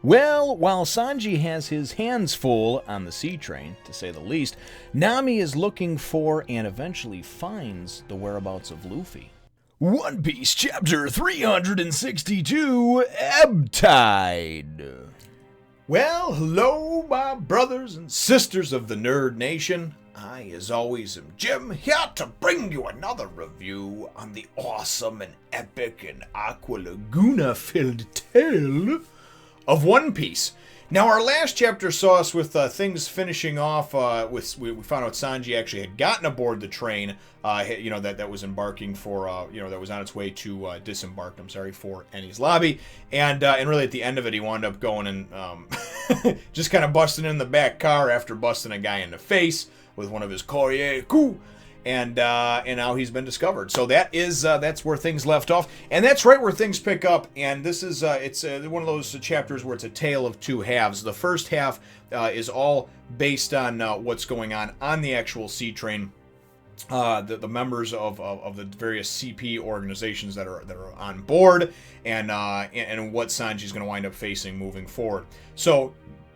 Well, while Sanji has his hands full on the sea train, to say the least, Nami is looking for and eventually finds the whereabouts of Luffy. One Piece Chapter 362, Ebb Tide. Well, hello, my brothers and sisters of the Nerd Nation. I, as always, am Jim, here to bring you another review on the awesome and epic and Aqua Laguna-filled tale of One Piece. Now, our last chapter saw us with things finishing off. We found out Sanji actually had gotten aboard the train. That was embarking for. That was on its way to disembark. For Eni's lobby, and really at the end of it, he wound up going and just kind of busting in the back car after busting a guy in the face with one of his Koryeku. And now he's been discovered. So that's where things left off, and that's right where things pick up. And this is it's one of those chapters where it's a tale of two halves. The first half is all based on what's going on the actual sea train. The members of the various CP organizations that are on board, and what Sanji's going to wind up facing moving forward. So,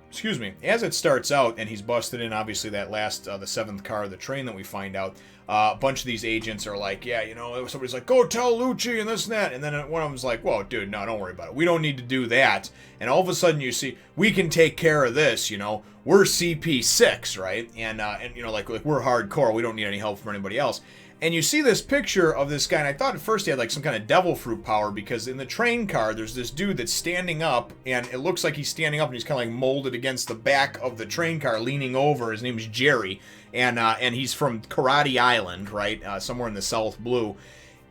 excuse me, as it starts out, and he's busted in, obviously, that last, the seventh car of the train that we find out, a bunch of these agents are like, yeah, somebody's like, go tell Lucci and this and that, and then one of them's like, whoa, dude, no, don't worry about it. We don't need to do that. And all of a sudden you see, we can take care of this, we're CP6, right? And like we're hardcore, we don't need any help from anybody else. And you see this picture of this guy, and I thought at first he had like some kind of devil fruit power, because in the train car, there's this dude that's standing up, and it looks like he's standing up, and he's kind of like molded against the back of the train car, leaning over. His name's Jerry, and he's from Karate Island, right? Somewhere in the South Blue.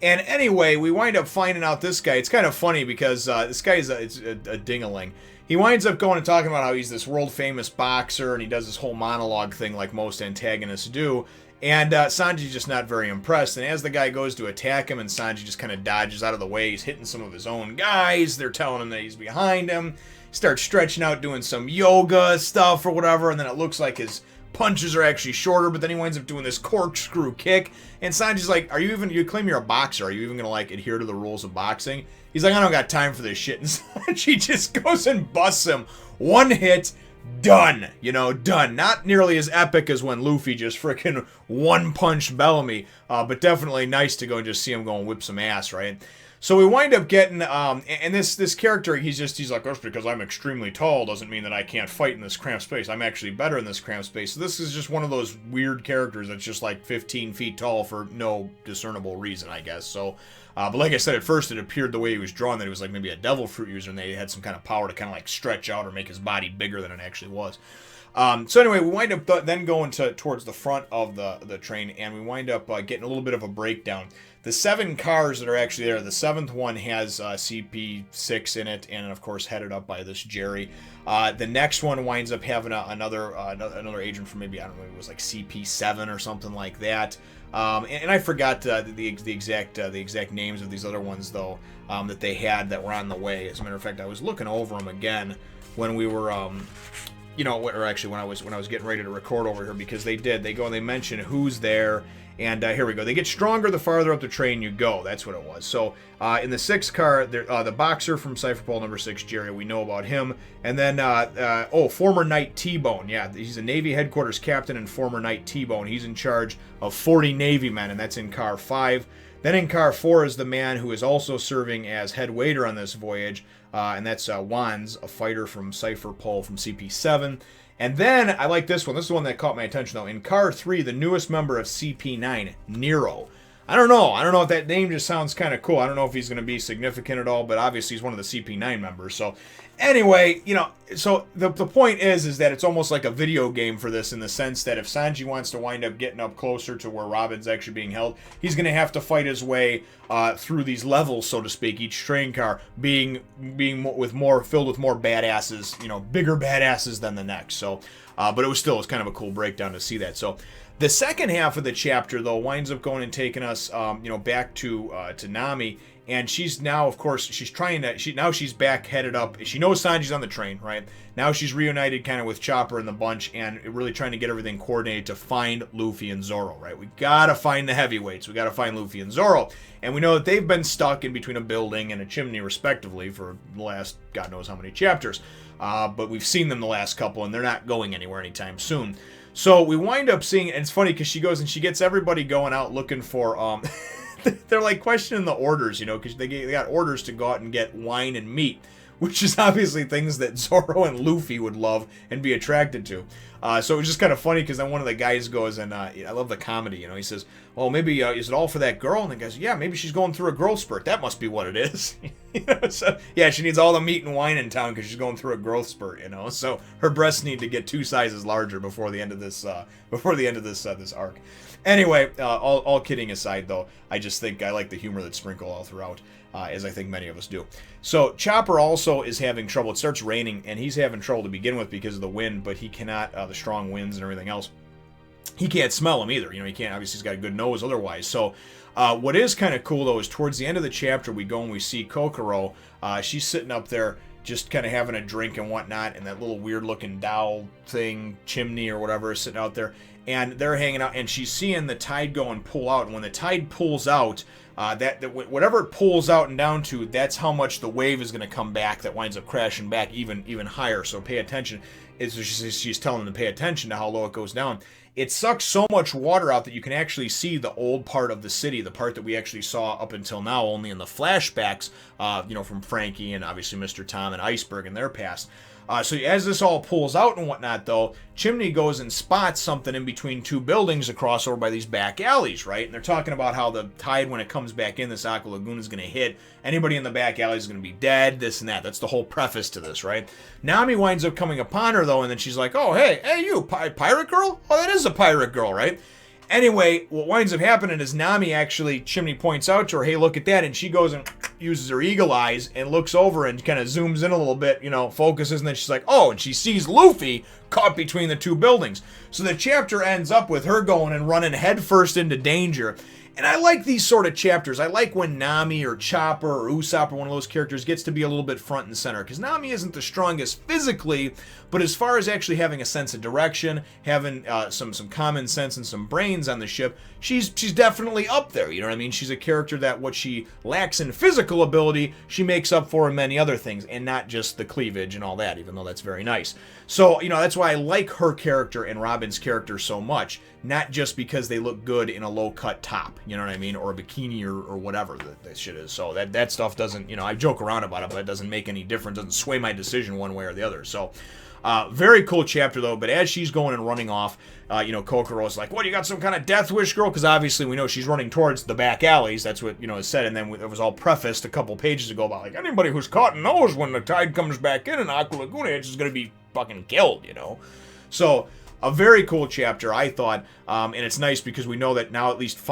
And anyway, we wind up finding out this guy. It's kind of funny because this guy is a ding-a-ling. He winds up going and talking about how he's this world-famous boxer, and he does this whole monologue thing like most antagonists do. And Sanji's just not very impressed. And as the guy goes to attack him, and Sanji just kind of dodges out of the way, he's hitting some of his own guys. They're telling him that he's behind him. He starts stretching out, doing some yoga stuff or whatever, and then it looks like his punches are actually shorter, but then he winds up doing this corkscrew kick. And Sanji's like, you claim you're a boxer. Are you even going to, adhere to the rules of boxing? He's like, I don't got time for this shit. And Sanji just goes and busts him. One hit, done. Done. Not nearly as epic as when Luffy just freaking one-punch Bellamy, but definitely nice to go and just see him go and whip some ass, right? So we wind up getting, and this character, he's like, just because I'm extremely tall doesn't mean that I can't fight in this cramped space. I'm actually better in this cramped space. So this is just one of those weird characters that's just like 15 feet tall for no discernible reason, I guess. So, but like I said, at first it appeared the way he was drawn that he was like maybe a devil fruit user, and they had some kind of power to kind of like stretch out or make his body bigger than it actually was. So anyway, we wind up then going towards the front of the train, and we wind up getting a little bit of a breakdown. The 7 cars that are actually there, the 7th one has CP6 in it, and of course headed up by this Jerry. The next one winds up having another agent from maybe, I don't know, it was like CP7 or something like that. And I forgot the exact names of these other ones though, that they had that were on the way. As a matter of fact, I was looking over them again when we were or actually when I was getting ready to record over here, because they go and they mention who's there. And here we go. They get stronger the farther up the train you go. That's what it was. So in the 6th car, the boxer from Cypher Pole number 6, Jerry, we know about him. And then, former Knight T-Bone. Yeah, he's a Navy headquarters captain and former Knight T-Bone. He's in charge of 40 Navy men, and that's in car 5. Then in car 4 is the man who is also serving as head waiter on this voyage, and that's Wands, a fighter from Cypher Pole from CP7. And then, I like this one. This is the one that caught my attention, though. In car 3, the newest member of CP9, Nero. I don't know if that name just sounds kind of cool. I don't know if he's going to be significant at all, but obviously he's one of the CP9 members. So, anyway, so the point is that it's almost like a video game for this, in the sense that if Sanji wants to wind up getting up closer to where Robin's actually being held, he's going to have to fight his way through these levels, so to speak, each train car being filled with more badasses, bigger badasses than the next. So, but it was kind of a cool breakdown to see that. So, the second half of the chapter, though, winds up going and taking us, back to Nami, And she's now, of course, she's trying to, now she's back headed up. She knows Sanji's on the train, right? Now she's reunited kind of with Chopper and the bunch and really trying to get everything coordinated to find Luffy and Zoro, right? We gotta find the heavyweights. We gotta find Luffy and Zoro. And we know that they've been stuck in between a building and a chimney, respectively, for the last God knows how many chapters. But we've seen them the last couple, and they're not going anywhere anytime soon. So we wind up seeing, and it's funny because she goes and she gets everybody going out looking for, they're like questioning the orders, you know, because they got orders to go out and get wine and meat, which is obviously things that Zoro and Luffy would love and be attracted to. So it was just kind of funny because then one of the guys goes, and I love the comedy, you know, he says, well, maybe, is it all for that girl? And the guy goes, yeah, maybe she's going through a growth spurt. That must be what it is. You know, so, yeah, she needs all the meat and wine in town because she's going through a growth spurt, you know. So her breasts need to get 2 sizes larger before the end of this, this arc. Anyway, all kidding aside, though, I just think I like the humor that's sprinkled all throughout, as I think many of us do. So Chopper also is having trouble. It starts raining, and he's having trouble to begin with because of the wind, but he cannot, the strong winds and everything else. He can't smell them either. You know, he can't, obviously he's got a good nose otherwise. So what is kind of cool, though, is towards the end of the chapter, we go and we see Kokoro. She's sitting up there just kind of having a drink and whatnot, and that little weird-looking dowel thing, chimney or whatever, is sitting out there. And they're hanging out, and she's seeing the tide go and pull out. And when the tide pulls out, whatever it pulls out and down to, that's how much the wave is going to come back that winds up crashing back even higher. So pay attention. She's telling them to pay attention to how low it goes down. It sucks so much water out that you can actually see the old part of the city, the part that we actually saw up until now only in the flashbacks, you know, from Frankie and obviously Mr. Tom and Iceberg in their past. So as this all pulls out and whatnot, though, Chimney goes and spots something in between 2 buildings across over by these back alleys, right? And they're talking about how the tide, when it comes back in, this Aqua Laguna is going to hit. Anybody in the back alley is going to be dead, this and that. That's the whole preface to this, right? Nami winds up coming upon her, though, and then she's like, oh, hey, you, pirate girl? Oh, that is a pirate girl, right? Anyway, what winds up happening is Nami actually, Chimney points out to her, hey, look at that, and she goes and uses her eagle eyes and looks over and kind of zooms in a little bit, you know, focuses, and then she's like, oh, and she sees Luffy caught between the 2 buildings. So the chapter ends up with her going and running headfirst into danger. And I like these sort of chapters. I like when Nami or Chopper or Usopp or one of those characters gets to be a little bit front and center. Because Nami isn't the strongest physically, but as far as actually having a sense of direction, having some common sense and some brains on the ship, she's definitely up there. You know what I mean? She's a character that what she lacks in physical ability, she makes up for in many other things, and not just the cleavage and all that, even though that's very nice. So, you know, that's why I like her character and Robin's character so much. Not just because they look good in a low-cut top, you know what I mean, or a bikini or whatever that shit is. So that stuff doesn't, you know, I joke around about it, but it doesn't make any difference, doesn't sway my decision one way or the other. So, very cool chapter, though, but as she's going and running off, you know, Kokoro's like, what, you got some kind of death wish, girl? Because obviously we know she's running towards the back alleys, that's what, you know, is said, and then it was all prefaced a couple pages ago about, like, anybody who's caught knows when the tide comes back in Aqua Laguna, it's just going to be fucking killed, you know? So, a very cool chapter, I thought, and it's nice because we know that now at least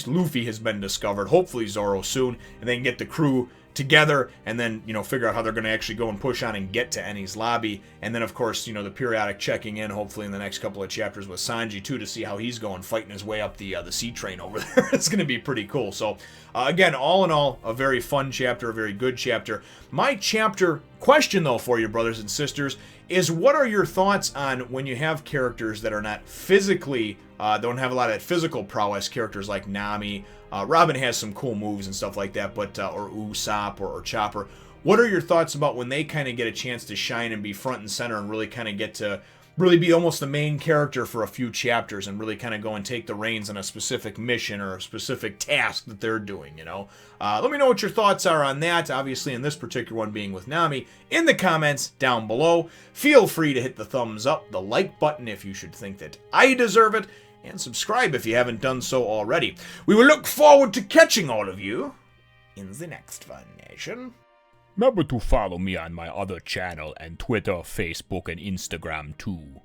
Luffy has been discovered, hopefully Zoro soon, and they can get the crew together and then, you know, figure out how they're going to actually go and push on and get to Eni's lobby. And then, of course, you know, the periodic checking in, hopefully in the next couple of chapters with Sanji, too, to see how he's going, fighting his way up the sea train over there. It's going to be pretty cool. So, again, all in all, a very fun chapter, a very good chapter. My chapter question, though, for you, brothers and sisters, is what are your thoughts on when you have characters that are not physically, don't have a lot of that physical prowess, characters like Nami, Robin has some cool moves and stuff like that, but or Usopp or Chopper. What are your thoughts about when they kind of get a chance to shine and be front and center and really kind of get to really be almost the main character for a few chapters and really kind of go and take the reins on a specific mission or a specific task that they're doing, you know? Let me know what your thoughts are on that, obviously in this particular one being with Nami, in the comments down below. Feel free to hit the thumbs up, the like button if you should think that I deserve it, and subscribe if you haven't done so already. We will look forward to catching all of you in the next Fun Nation. Remember to follow me on my other channel and Twitter, Facebook, and Instagram too.